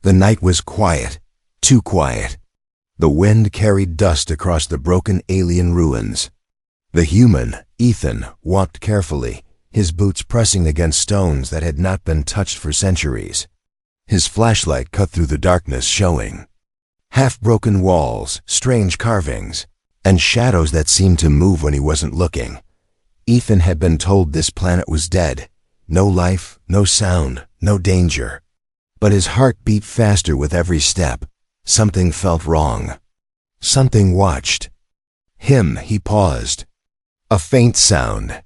The night was quiet, too quiet. The wind carried dust across the broken alien ruins. The human, Ethan, walked carefully, his boots pressing against stones that had not been touched for centuries. His flashlight cut through the darkness, showing half-broken walls, strange carvings, and shadows that seemed to move when he wasn't looking. Ethan had been told this planet was dead. No life, no sound, no danger. But his heart beat faster with every step. Something felt wrong. Something watched him. He paused. A faint sound.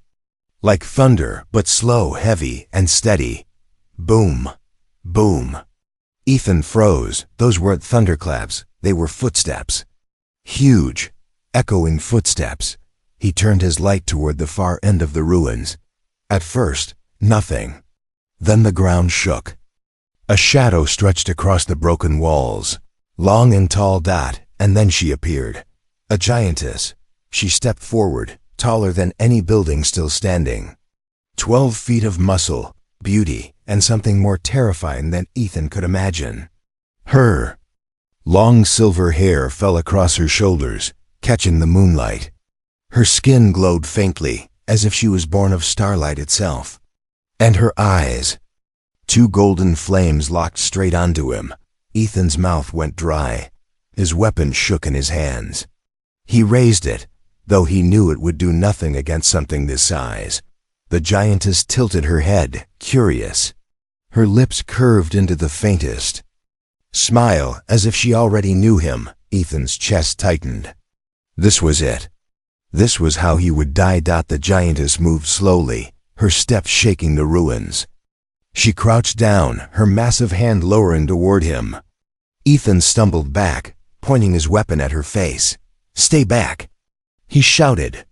Like thunder, but slow, heavy, and steady. Boom. Boom. Ethan froze. Those weren't thunderclaps. They were footsteps. Huge, echoing footsteps. He turned his light toward the far end of the ruins. At first, nothing. Then the ground shook. A shadow stretched across the broken walls. Long and tall dot, and then she appeared. A giantess. She stepped forward, taller than any building still standing. 12 feet of muscle, beauty, and something more terrifying than Ethan could imagine. Her long silver hair fell across her shoulders, catching the moonlight. Her skin glowed faintly, as if she was born of starlight itself. And her eyes. 2 golden flames locked straight onto him. Ethan's mouth went dry. His weapon shook in his hands. He raised it, though he knew it would do nothing against something this size. The giantess tilted her head, curious. Her lips curved into the faintest smile, as if she already knew him. Ethan's chest tightened. This was it. This was how he would die. The giantess moved slowly, her steps shaking the ruins. She crouched down, her massive hand lowering toward him. Ethan stumbled back, pointing his weapon at her face. "Stay back!" he shouted.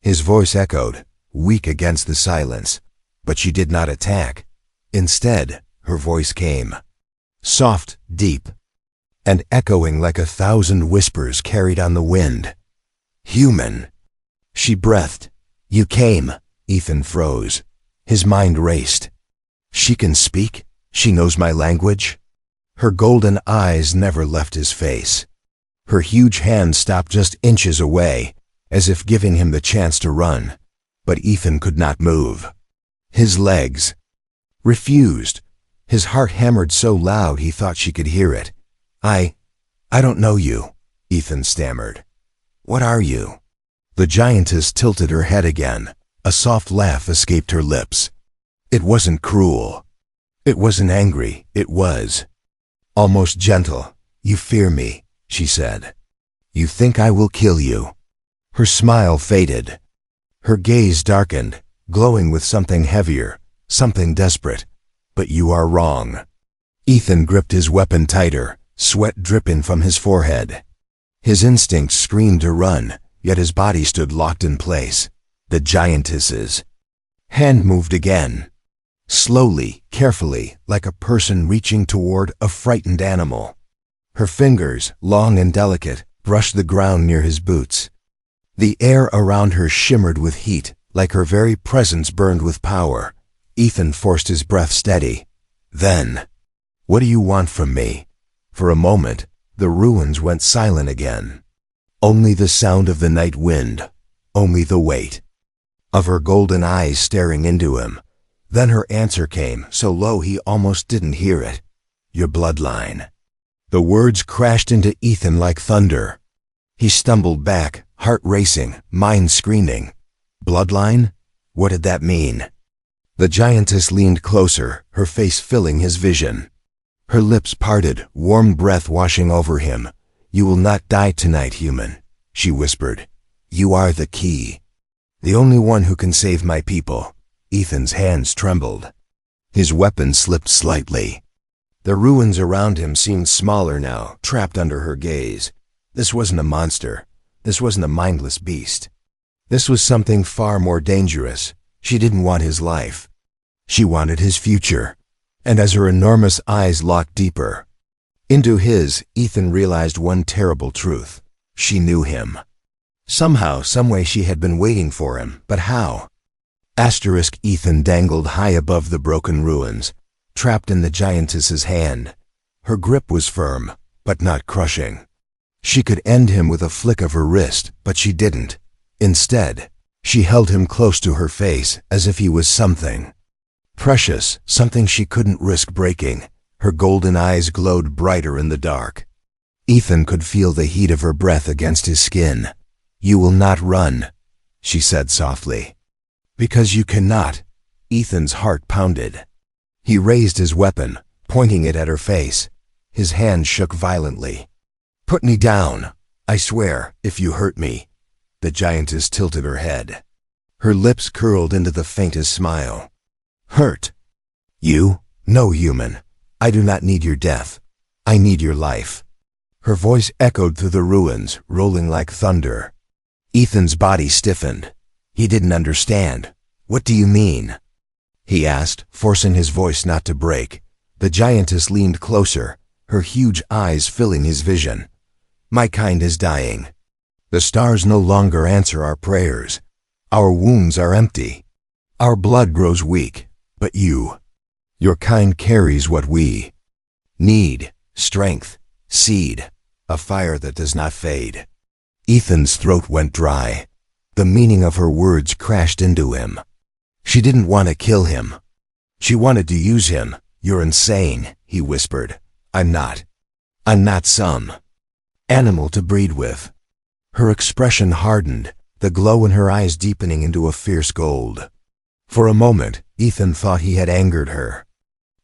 His voice echoed, weak against the silence, but she did not attack. Instead, her voice came, soft, deep, and echoing like 1,000 whispers carried on the wind. "Human!" She breathed. "You came." Ethan froze. His mind raced. She can speak? She knows my language? Her golden eyes never left his face. Her huge hand stopped just inches away, as if giving him the chance to run. But Ethan could not move. His legs refused. His heart hammered so loud he thought she could hear it. I don't know you," Ethan stammered. "What are you?" The giantess tilted her head again. A soft laugh escaped her lips. It wasn't cruel. It wasn't angry. It was almost gentle. "You fear me," she said. "You think I will kill you." Her smile faded. Her gaze darkened, glowing with something heavier, something desperate. "But you are wrong." Ethan gripped his weapon tighter, sweat dripping from his forehead. His instincts screamed to run, yet his body stood locked in place. The giantess's hand moved again. Slowly, carefully, like a person reaching toward a frightened animal. Her fingers, long and delicate, brushed the ground near his boots. The air around her shimmered with heat, like her very presence burned with power. Ethan forced his breath steady. Then, "What do you want from me?" For a moment, the ruins went silent again. Only the sound of the night wind, only the weight of her golden eyes staring into him. Then her answer came, so low he almost didn't hear it. "Your bloodline." The words crashed into Ethan like thunder. He stumbled back, heart racing, mind screaming. Bloodline? What did that mean? The giantess leaned closer, her face filling his vision. Her lips parted, warm breath washing over him. "You will not die tonight, human," she whispered. "You are the key. The only one who can save my people." Ethan's hands trembled. His weapon slipped slightly. The ruins around him seemed smaller now, trapped under her gaze. This wasn't a monster. This wasn't a mindless beast. This was something far more dangerous. She didn't want his life. She wanted his future. And as her enormous eyes locked deeper into his, Ethan realized one terrible truth. She knew him. Somehow, someway she had been waiting for him, but how? Ethan dangled high above the broken ruins, trapped in the giantess's hand. Her grip was firm, but not crushing. She could end him with a flick of her wrist, but she didn't. Instead, she held him close to her face as if he was something precious, something she couldn't risk breaking. Her golden eyes glowed brighter in the dark. Ethan could feel the heat of her breath against his skin. "You will not run," she said softly. "Because you cannot." Ethan's heart pounded. He raised his weapon, pointing it at her face. His hand shook violently. "Put me down. I swear, if you hurt me." The giantess tilted her head. Her lips curled into the faintest smile. "Hurt? You? No, human. I do not need your death. I need your life." Her voice echoed through the ruins, rolling like thunder. Ethan's body stiffened. He didn't understand. "What do you mean?" he asked, forcing his voice not to break. The giantess leaned closer, her huge eyes filling his vision. "My kind is dying. The stars no longer answer our prayers. Our wounds are empty. Our blood grows weak. But your kind carries what we need: strength, seed, a fire that does not fade." Ethan's throat went dry. The meaning of her words crashed into him. She didn't want to kill him. She wanted to use him. "You're insane," he whispered. I'm not some animal to breed with." Her expression hardened, the glow in her eyes deepening into a fierce gold. For a moment, Ethan thought he had angered her.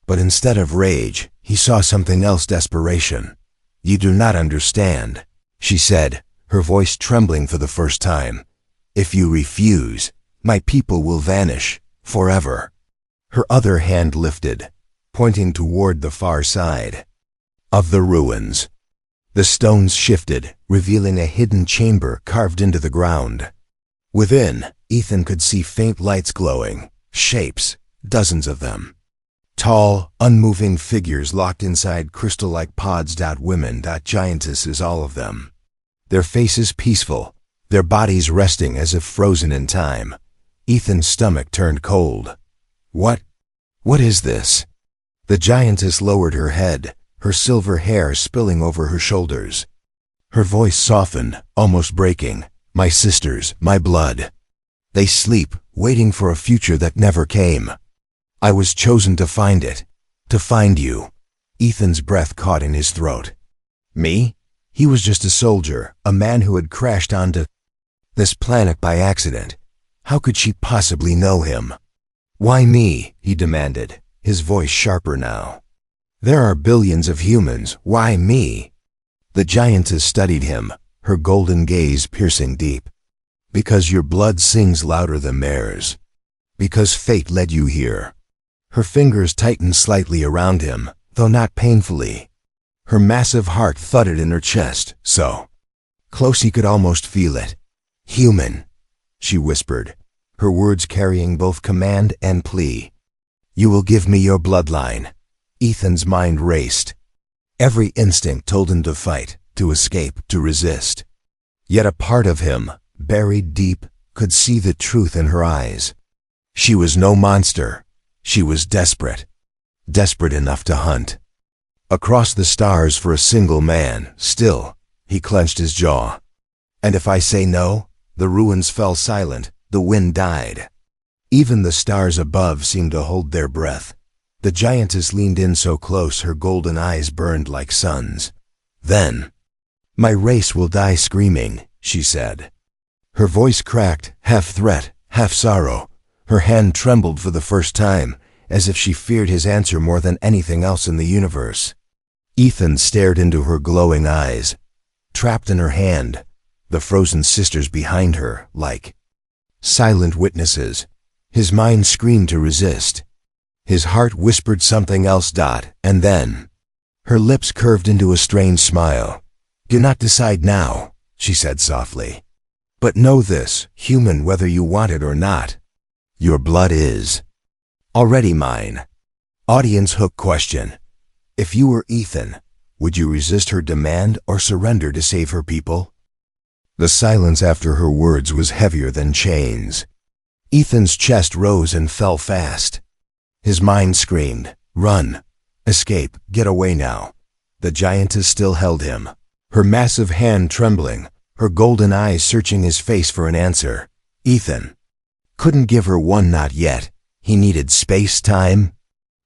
But instead of rage, he saw something else: desperation. "You do not understand," she said, her voice trembling for the first time. "If you refuse, my people will vanish, forever." Her other hand lifted, pointing toward the far side of the ruins. The stones shifted, revealing a hidden chamber carved into the ground. Within, Ethan could see faint lights glowing, shapes, dozens of them. Tall, unmoving figures locked inside crystal-like pods. Women. Giantesses, all of them. Their faces peaceful, their bodies resting as if frozen in time. Ethan's stomach turned cold. What is this?" The giantess lowered her head, her silver hair spilling over her shoulders. Her voice softened, almost breaking. "My sisters, my blood. They sleep, waiting for a future that never came. I was chosen to find it, to find you." Ethan's breath caught in his throat. Me? He was just a soldier, a man who had crashed onto this planet by accident. How could she possibly know him? "Why me?" he demanded, his voice sharper now. "There are billions of humans. Why me?" The giantess studied him, her golden gaze piercing deep. "Because your blood sings louder than theirs. Because fate led you here." Her fingers tightened slightly around him, though not painfully. Her massive heart thudded in her chest, so close he could almost feel it. "Human," she whispered, her words carrying both command and plea. "You will give me your bloodline." Ethan's mind raced. Every instinct told him to fight, to escape, to resist. Yet a part of him, buried deep, could see the truth in her eyes. She was no monster. She was desperate. Desperate enough to hunt. Across the stars for a single man. Still, he clenched his jaw. "And if I say no?" The ruins fell silent. The wind died. Even the stars above seemed to hold their breath. The giantess leaned in so close her golden eyes burned like suns. Then, "My race will die screaming," she said. Her voice cracked, half threat, half sorrow. Her hand trembled for the first time, as if she feared his answer more than anything else in the universe. Ethan stared into her glowing eyes. Trapped in her hand, the frozen sisters behind her, like silent witnesses. His mind screamed to resist. His heart whispered something else. And then, her lips curved into a strange smile. "Do not decide now," she said softly. "But know this, human, whether you want it or not. Your blood is already mine." Audience hook question. If you were Ethan, would you resist her demand or surrender to save her people? The silence after her words was heavier than chains. Ethan's chest rose and fell fast. His mind screamed, "Run! Escape! Get away now! The giantess still held him, her massive hand trembling, her golden eyes searching his face for an answer. Ethan couldn't give her one, not yet. He needed space-time.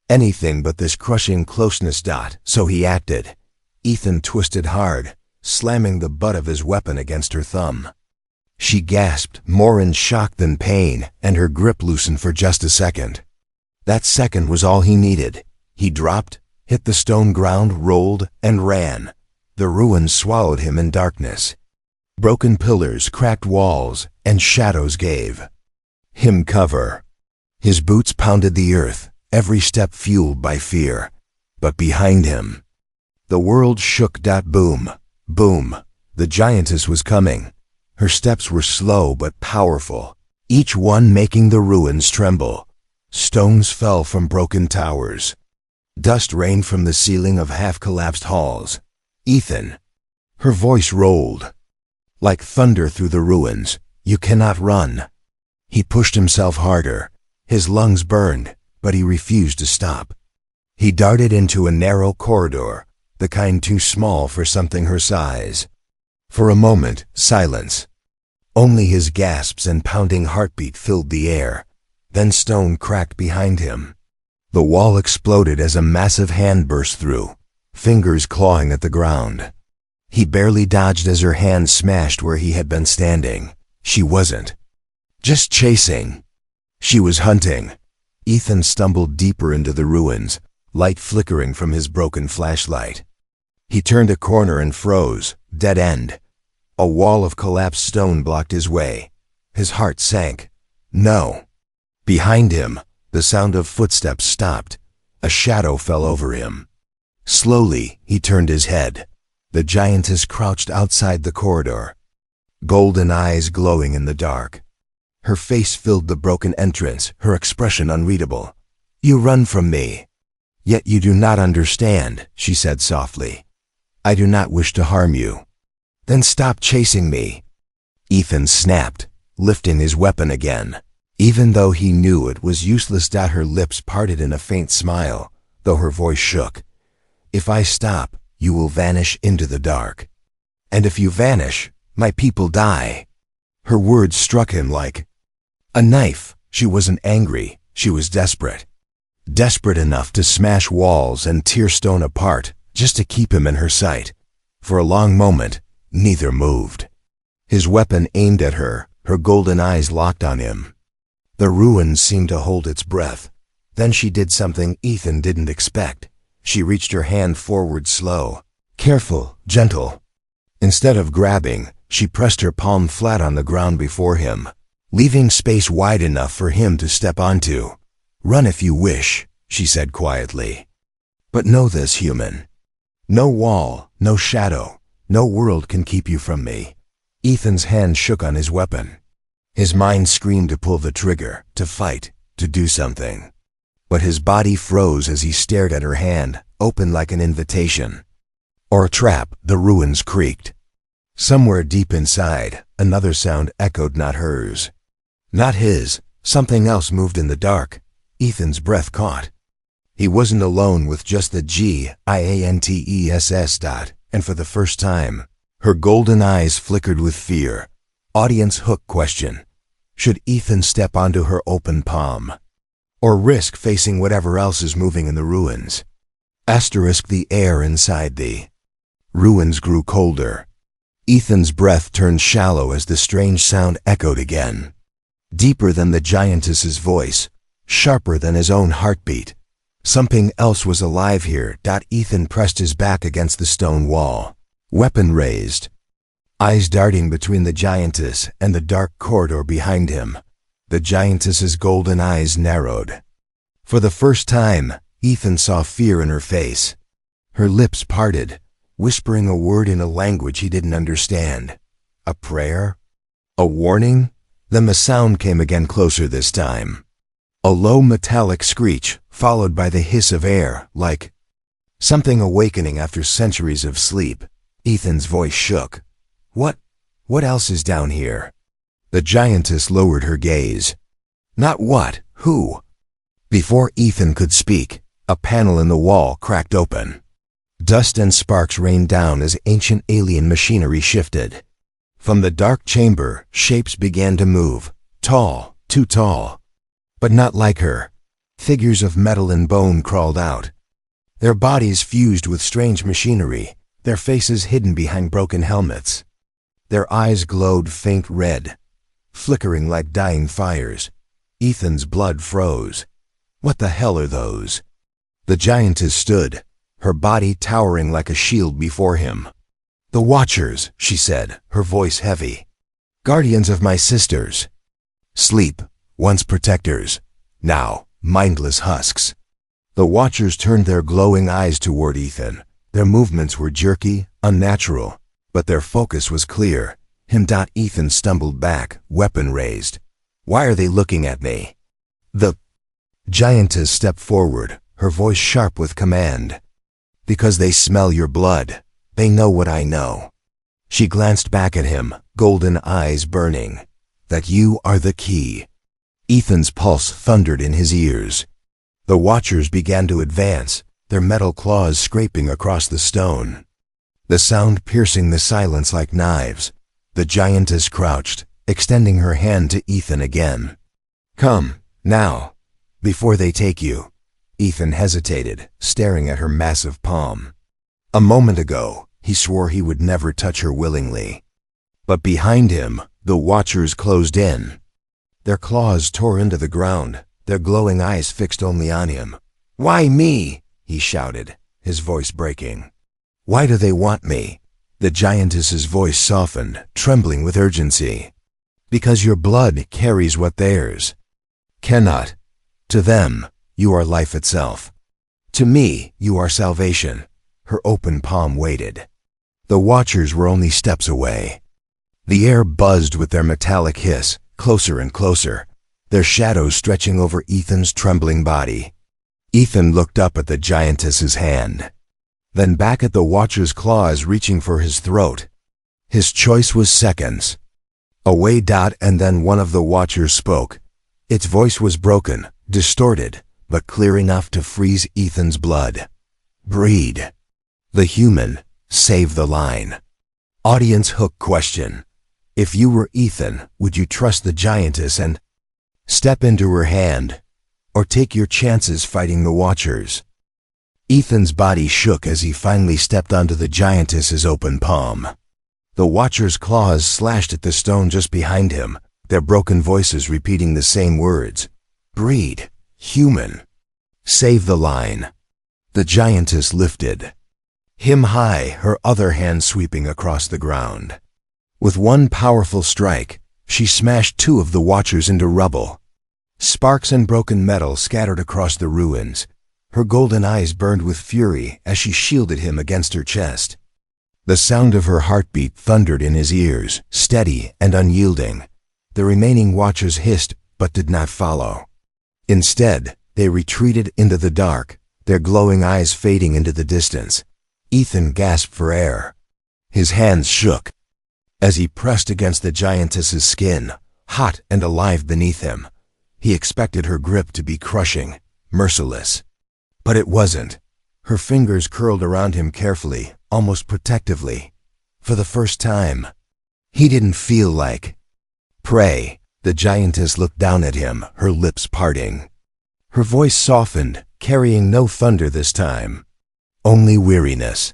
Anything but this crushing closeness. So he acted. Ethan twisted hard, slamming the butt of his weapon against her thumb. She gasped, more in shock than pain, and her grip loosened for just a second. That second was all he needed. He dropped, hit the stone ground, rolled, and ran. The ruins swallowed him in darkness. Broken pillars, cracked walls, and shadows gave him cover. His boots pounded the earth, every step fueled by fear. But behind him, the world shook. Boom, boom. The giantess was coming. Her steps were slow but powerful, each one making the ruins tremble. Stones fell from broken towers. Dust rained from the ceiling of half-collapsed halls. Ethan. Her voice rolled like thunder through the ruins. You cannot run. He pushed himself harder. His lungs burned, but he refused to stop. He darted into a narrow corridor, the kind too small for something her size. For a moment, silence. Only his gasps and pounding heartbeat filled the air. Then stone cracked behind him. The wall exploded as a massive hand burst through, fingers clawing at the ground. He barely dodged as her hand smashed where he had been standing. She wasn't just chasing. She was hunting. Ethan stumbled deeper into the ruins, light flickering from his broken flashlight. He turned a corner and froze, dead end. A wall of collapsed stone blocked his way. His heart sank. No. Behind him, the sound of footsteps stopped. A shadow fell over him. Slowly, he turned his head. The giantess crouched outside the corridor, golden eyes glowing in the dark. Her face filled the broken entrance, her expression unreadable. You run from me. Yet you do not understand, she said softly. I do not wish to harm you. Then stop chasing me. Ethan snapped, lifting his weapon again. Even though he knew it was useless. Her lips parted in a faint smile, though her voice shook. If I stop, you will vanish into the dark. And if you vanish, my people die. Her words struck him like a knife. She wasn't angry, she was desperate. Desperate enough to smash walls and tear stone apart, just to keep him in her sight. For a long moment, neither moved. His weapon aimed at her, her golden eyes locked on him. The ruins seemed to hold its breath. Then she did something Ethan didn't expect. She reached her hand forward, slow, careful, gentle. Instead of grabbing, she pressed her palm flat on the ground before him, leaving space wide enough for him to step onto. Run if you wish, she said quietly. But know this, human. No wall, no shadow, no world can keep you from me. Ethan's hand shook on his weapon. His mind screamed to pull the trigger, to fight, to do something. But his body froze as he stared at her hand, open like an invitation. Or a trap. The ruins creaked. Somewhere deep inside, another sound echoed, not hers. Not his. Something else moved in the dark. Ethan's breath caught. He wasn't alone with just the Giantess. And for the first time, her golden eyes flickered with fear. Audience hook question. Should Ethan step onto her open palm? Or risk facing whatever else is moving in the ruins? Asterisk. The air inside the ruins grew colder. Ethan's breath turned shallow as the strange sound echoed again. Deeper than the giantess's voice, sharper than his own heartbeat. Something else was alive here. Ethan pressed his back against the stone wall, weapon raised, eyes darting between the giantess and the dark corridor behind him. The giantess's golden eyes narrowed. For the first time, Ethan saw fear in her face. Her lips parted, whispering a word in a language he didn't understand. A prayer? A warning? Then the sound came again, closer this time. A low metallic screech, followed by the hiss of air, like something awakening after centuries of sleep. Ethan's voice shook. What else is down here? The giantess lowered her gaze. Not what, who? Before Ethan could speak, a panel in the wall cracked open. Dust and sparks rained down as ancient alien machinery shifted. From the dark chamber, shapes began to move, tall, too tall. But not like her. Figures of metal and bone crawled out. Their bodies fused with strange machinery, their faces hidden behind broken helmets. Their eyes glowed faint red, flickering like dying fires. Ethan's blood froze. What the hell are those? The Giantess stood, her body towering like a shield before him. "The Watchers," she said, her voice heavy. "Guardians of my sisters. Sleep, once protectors, now mindless husks." The Watchers turned their glowing eyes toward Ethan. Their movements were jerky, unnatural, but their focus was clear. Ethan stumbled back, weapon raised. "Why are they looking at me?" The Giantess stepped forward, her voice sharp with command. "Because they smell your blood. They know what I know." She glanced back at him, golden eyes burning. "That you are the key." Ethan's pulse thundered in his ears. The Watchers began to advance, their metal claws scraping across the stone. The sound piercing the silence like knives. The Giantess crouched, extending her hand to Ethan again. "Come, now, before they take you." Ethan hesitated, staring at her massive palm. A moment ago, he swore he would never touch her willingly. But behind him, the Watchers closed in. Their claws tore into the ground, their glowing eyes fixed only on him. "Why me?" he shouted, his voice breaking. "Why do they want me?" The Giantess's voice softened, trembling with urgency. "Because your blood carries what theirs cannot. To them, you are life itself. To me, you are salvation." Her open palm waited. The Watchers were only steps away. The air buzzed with their metallic hiss, closer and closer, their shadows stretching over Ethan's trembling body. Ethan looked up at the Giantess's hand, then back at the Watcher's claws reaching for his throat. His choice was seconds. Away. And then one of the Watchers spoke. Its voice was broken, distorted, but clear enough to freeze Ethan's blood. "Breed. The human. Save the line." Audience hook question. If you were Ethan, would you trust the Giantess and step into her hand, or take your chances fighting the Watchers? Ethan's body shook as he finally stepped onto the Giantess's open palm. The Watchers' claws slashed at the stone just behind him, their broken voices repeating the same words. "Breed. Human. Save the line." The Giantess lifted him high, her other hand sweeping across the ground. With one powerful strike, she smashed two of the Watchers into rubble. Sparks and broken metal scattered across the ruins. Her golden eyes burned with fury as she shielded him against her chest. The sound of her heartbeat thundered in his ears, steady and unyielding. The remaining Watchers hissed but did not follow. Instead, they retreated into the dark, their glowing eyes fading into the distance. Ethan gasped for air. His hands shook as he pressed against the Giantess's skin, hot and alive beneath him. He expected her grip to be crushing, merciless. But it wasn't. Her fingers curled around him carefully, almost protectively. For the first time, he didn't feel like prey. The Giantess looked down at him, her lips parting. Her voice softened, carrying no thunder this time. "Only weariness.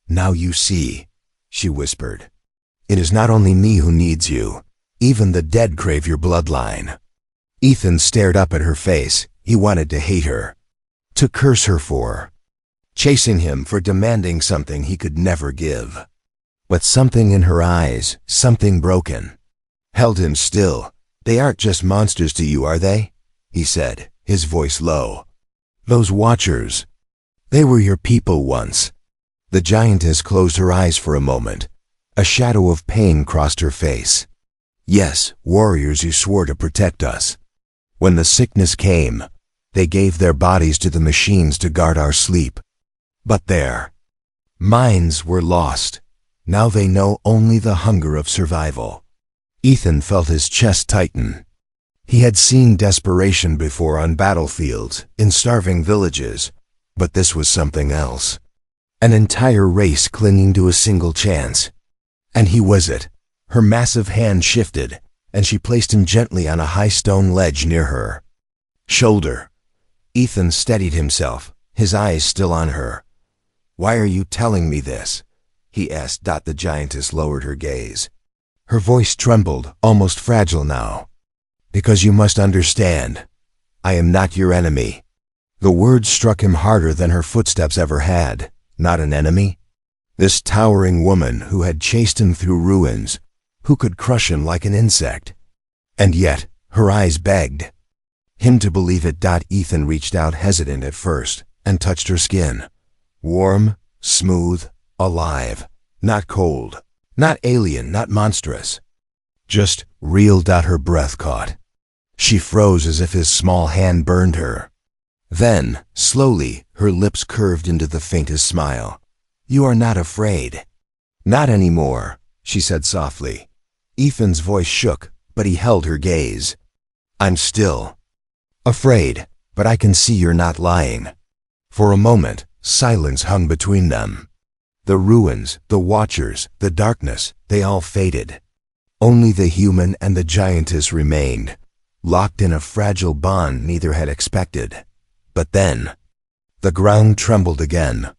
Now you see," she whispered. "It is not only me who needs you. Even the dead crave your bloodline." Ethan stared up at her face. He wanted to hate her, to curse her for chasing him, for demanding something he could never give. But something in her eyes, something broken, held him still. "They aren't just monsters to you, are they?" he said, his voice low. "Those Watchers, they were your people once." The Giantess closed her eyes for a moment. A shadow of pain crossed her face. "Yes, warriors who swore to protect us. When the sickness came, they gave their bodies to the machines to guard our sleep. But their minds were lost. Now they know only the hunger of survival." Ethan felt his chest tighten. He had seen desperation before on battlefields, in starving villages, but this was something else. An entire race clinging to a single chance. And he was it. Her massive hand shifted, and she placed him gently on a high stone ledge near her shoulder. Ethan steadied himself, his eyes still on her. "Why are you telling me this?" he asked. The giantess lowered her gaze. Her voice trembled, almost fragile now. "Because you must understand, I am not your enemy." The words struck him harder than her footsteps ever had. Not an enemy? This towering woman who had chased him through ruins, who could crush him like an insect. And yet, her eyes begged him to believe it. Ethan reached out, hesitant at first, and touched her skin. Warm, smooth, alive. Not cold, not alien, not monstrous. Just real. Her breath caught. She froze as if his small hand burned her. Then, slowly, her lips curved into the faintest smile. "You are not afraid." "Not anymore," she said softly. Ethan's voice shook, but he held her gaze. "I'm still afraid, but I can see you're not lying." For a moment, silence hung between them. The ruins, the watchers, the darkness, they all faded. Only the human and the giantess remained, locked in a fragile bond neither had expected. But then, the ground trembled again.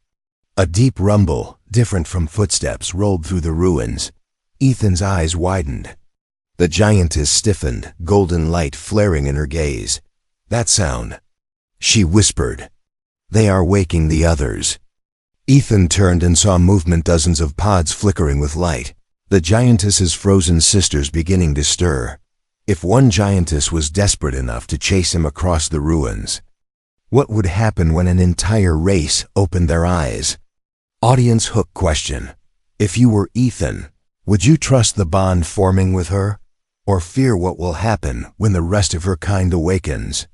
A deep rumble, different from footsteps, rolled through the ruins. Ethan's eyes widened. The giantess stiffened, golden light flaring in her gaze. "That sound," she whispered. "They are waking the others." Ethan turned and saw movement, dozens of pods flickering with light. The giantess's frozen sisters beginning to stir. If one giantess was desperate enough to chase him across the ruins, what would happen when an entire race opened their eyes? Audience hook question. If you were Ethan, would you trust the bond forming with her? Or fear what will happen when the rest of her kind awakens?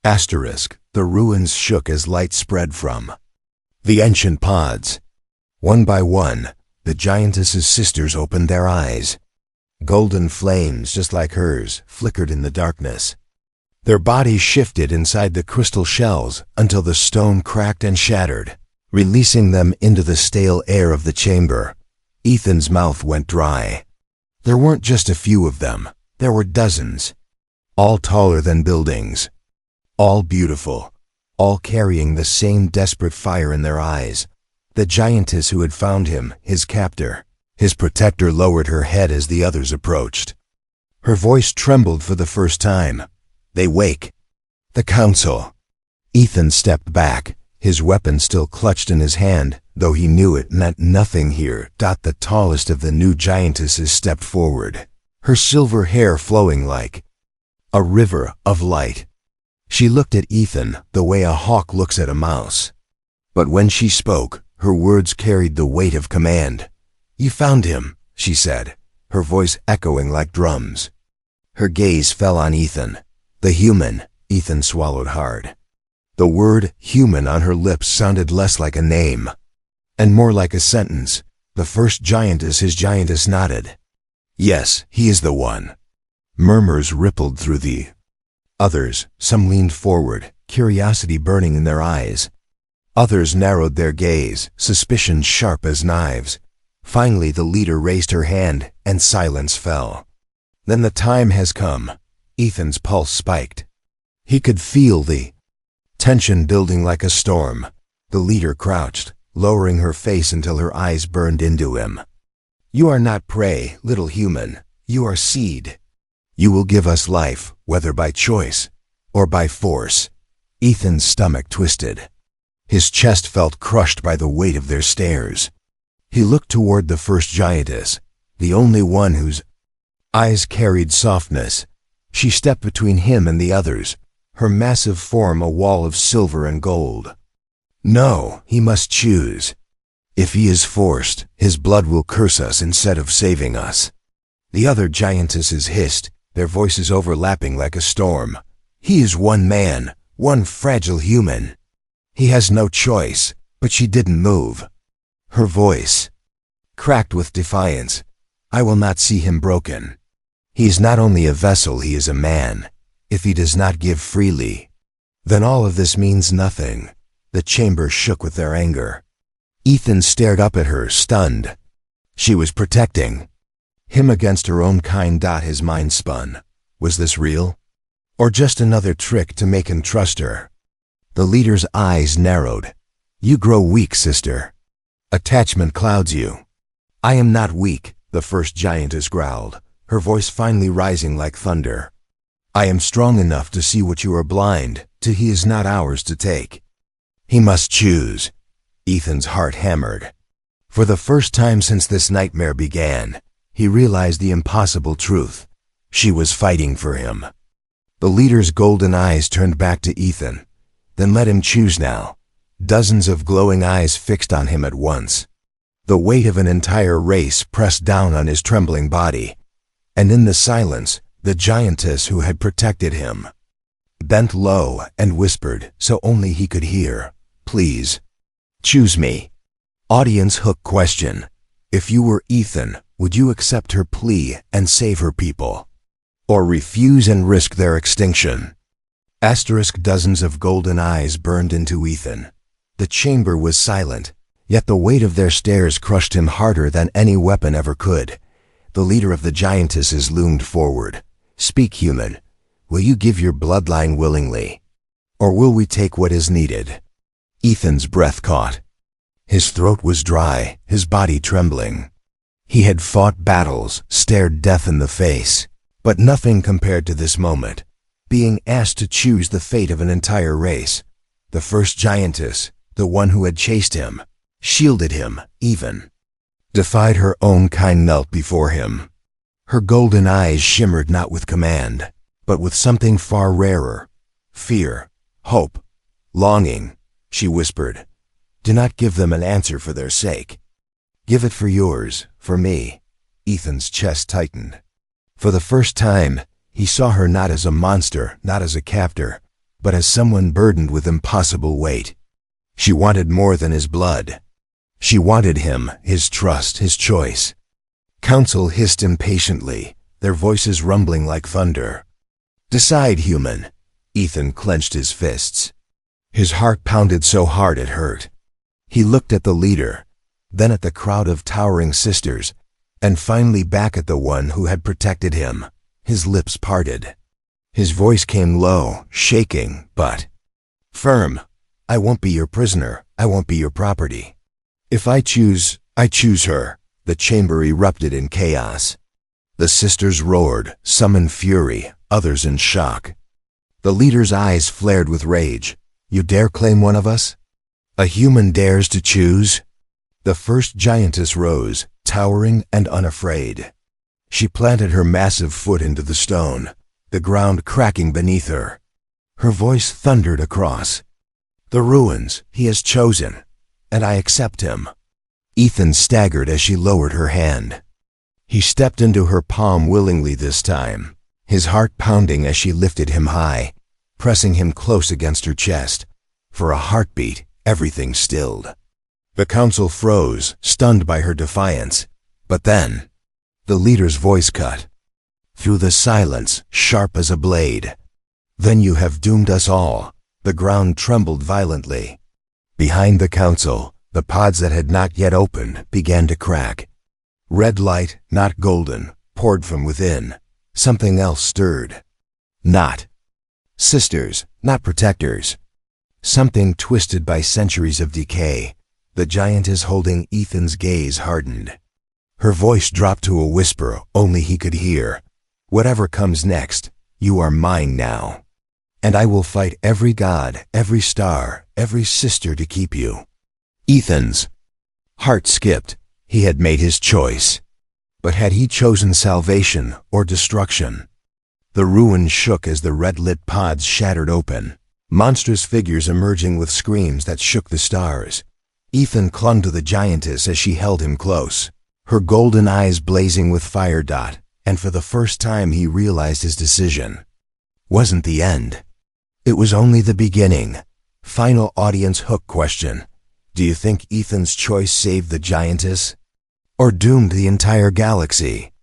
Asterisk. The ruins shook as light spread from the ancient pods. One by one, the giantess's sisters opened their eyes. Golden flames, just like hers, flickered in the darkness. Their bodies shifted inside the crystal shells until the stone cracked and shattered, releasing them into the stale air of the chamber. Ethan's mouth went dry. There weren't just a few of them. There were dozens. All taller than buildings. All beautiful. All carrying the same desperate fire in their eyes. The giantess who had found him, his captor, his protector, lowered her head as the others approached. Her voice trembled for the first time. "They wake. The council." Ethan stepped back, his weapon still clutched in his hand, though he knew it meant nothing here. The tallest of the new giantesses stepped forward, her silver hair flowing like a river of light. She looked at Ethan the way a hawk looks at a mouse. But when she spoke, her words carried the weight of command. "You found him," she said, her voice echoing like drums. Her gaze fell on Ethan. The human. Ethan swallowed hard. The word human on her lips sounded less like a name, and more like a sentence. The first giantess, his giantess, nodded. "Yes, he is the one." Murmurs rippled through the others. Some leaned forward, curiosity burning in their eyes. Others narrowed their gaze, suspicion sharp as knives. Finally, the leader raised her hand, and silence fell. "Then the time has come." Ethan's pulse spiked. He could feel the tension building like a storm. The leader crouched, lowering her face until her eyes burned into him. "You are not prey, little human. You are seed. You will give us life, whether by choice or by force." Ethan's stomach twisted. His chest felt crushed by the weight of their stares. He looked toward the first giantess, the only one whose eyes carried softness. She stepped between him and the others, her massive form a wall of silver and gold. No, he must choose. If he is forced, his blood will curse us instead of saving us. The other giantesses hissed, their voices overlapping like a storm. "He is one man, one fragile human. He has no choice." But she didn't move. Her voice cracked with defiance. "I will not see him broken. He is not only a vessel, he is a man. If he does not give freely, then all of this means nothing." The chamber shook with their anger. Ethan stared up at her, stunned. She was protecting him against her own kind. His mind spun. Was this real? Or just another trick to make him trust her? The leader's eyes narrowed. You grow weak, sister. Attachment clouds you. I am not weak, the first giantess growled, her voice finally rising like thunder. I am strong enough to see what you are blind to. He is not ours to take. He must choose. Ethan's heart hammered. For the first time since this nightmare began, he realized the impossible truth. She was fighting for him. The leader's golden eyes turned back to Ethan. Then let him choose now. Dozens of glowing eyes fixed on him at once. The weight of an entire race pressed down on his trembling body. And in the silence, the giantess who had protected him bent low and whispered so only he could hear, Please, choose me. Audience hook question. If you were Ethan, would you accept her plea and save her people? Or refuse and risk their extinction? Asterisk. Dozens of golden eyes burned into Ethan. The chamber was silent, yet the weight of their stares crushed him harder than any weapon ever could. The leader of the giantesses loomed forward. Speak, human. Will you give your bloodline willingly? Or will we take what is needed? Ethan's breath caught. His throat was dry, his body trembling. He had fought battles, stared death in the face, but nothing compared to this moment. Being asked to choose the fate of an entire race. The first giantess, the one who had chased him, shielded him, even defied her own kind, knelt before him. Her golden eyes shimmered not with command, but with something far rarer. Fear, hope, longing. She whispered, Do not give them an answer for their sake. Give it for yours, for me. Ethan's chest tightened. For the first time, he saw her not as a monster, not as a captor, but as someone burdened with impossible weight. She wanted more than his blood. She wanted him, his trust, his choice. Council hissed impatiently, their voices rumbling like thunder. Decide, human. Ethan clenched his fists. His heart pounded so hard it hurt. He looked at the leader, then at the crowd of towering sisters, and finally back at the one who had protected him. His lips parted. His voice came low, shaking, but firm. I won't be your prisoner. I won't be your property. If I choose her. The chamber erupted in chaos. The sisters roared, some in fury, others in shock. The leader's eyes flared with rage. You dare claim one of us? A human dares to choose? The first giantess rose, towering and unafraid. She planted her massive foot into the stone, the ground cracking beneath her. Her voice thundered across. The ruins he has chosen, and I accept him. Ethan staggered as she lowered her hand. He stepped into her palm willingly this time, his heart pounding as she lifted him high, pressing him close against her chest. For a heartbeat, everything stilled. The council froze, stunned by her defiance. But then, the leader's voice cut through the silence, sharp as a blade. Then you have doomed us all. The ground trembled violently. Behind the council, the pods that had not yet opened began to crack. Red light, not golden, poured from within. Something else stirred. Not sisters, not protectors. Something twisted by centuries of decay. The giantess holding Ethan's gaze hardened. Her voice dropped to a whisper only he could hear. Whatever comes next, you are mine now. And I will fight every god, every star, every sister to keep you. Ethan's heart skipped. He had made his choice. But had he chosen salvation or destruction? The ruins shook as the red-lit pods shattered open, monstrous figures emerging with screams that shook the stars. Ethan clung to the giantess as she held him close, her golden eyes blazing with fire. And for the first time he realized his decision wasn't the end. It was only the beginning. Final audience hook question. Do you think Ethan's choice saved the giantess? Or doomed the entire galaxy?